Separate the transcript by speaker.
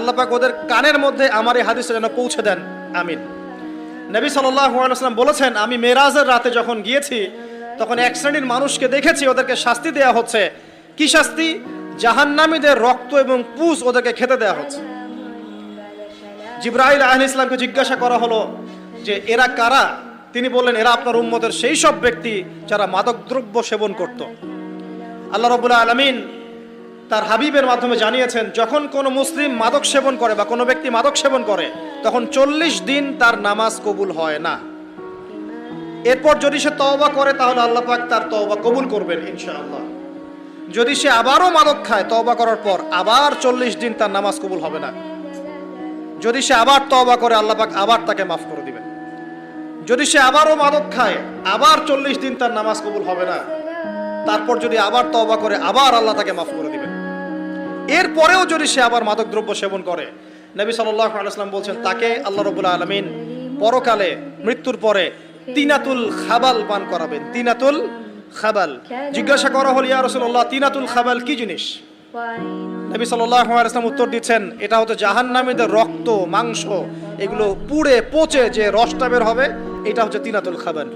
Speaker 1: আল্লাহ পাক ওদের কানের মধ্যে আমার এই হাদিসটা যেন পৌঁছে দেন, আমিন। নবী সাল্লাল্লাহু আলাইহি ওয়াসাল্লাম বলেছেন, আমি মেরাজের রাতে যখন গিয়েছি তখন এক শ্রেণীর মানুষকে দেখেছি, ওদেরকে শাস্তি দেয়া হচ্ছে। কি শাস্তি? জাহান্নামীদের রক্ত এবং পুঁজ ওদেরকে খেতে দেয়া হচ্ছে। জিবরাইল আলাইহিস সালামকে জিজ্ঞাসা করা হলো যে এরা কারা? তিনি বললেন, এরা আপনার উম্মতের সেই সব ব্যক্তি যারা মাদকদ্রব্য সেবন করত। আল্লাহ রাব্বুল আলামিন তার হাবিবের মাধ্যমে জানিয়েছেন, যখন কোনো মুসলিম মাদক সেবন করে বা কোনো ব্যক্তি মাদক সেবন করে তখন 40 দিন তার নামাজ কবুল হয় না। এরপর যদি সে তওবা করে তাহলে আল্লাহ পাক তার তওবা কবুল করবেন ইনশাআল্লাহ। যদি সে আবারও মাদক খায় তওবা করার পর, আবার 40 দিন তার নামাজ কবুল হবে না। যদি সে আবার তওবা করে আল্লাহ পাক আবার তাকে মাফ করে দিবেন। যদি সে আবারও মাদক খায় আবার 40 দিন তার নামাজ কবুল হবে না। তারপর যদি আবার তওবা করে আবার আল্লাহ তাকে মাফ করে দিবেন। এরপরেও যদি সে আবার মাদক দ্রব্য সেবন করে, নবী সাল্লাল্লাহু আলাইহি ওয়াসাল্লাম বলছেন তাকে আল্লাহ রাব্বুল আলামিন পরকালে মৃত্যুর পরে তিনাতুল খাবাল পান করাবেন। তিনাতুল খাবাল। জিজ্ঞাসা করা হল, ইয়া রাসূলুল্লাহ, তিনাতুল খাবাল কি জিনিস? নবী সাল্লাল্লাহু আলাইহি ওয়াসাল্লাম উত্তর দিচ্ছেন, এটা হচ্ছে জাহান্নামীদের রক্ত, মাংস, এগুলো পুড়ে পচে যে রসটা বের হবে, এটা হচ্ছে তিনাতুল খাবাল।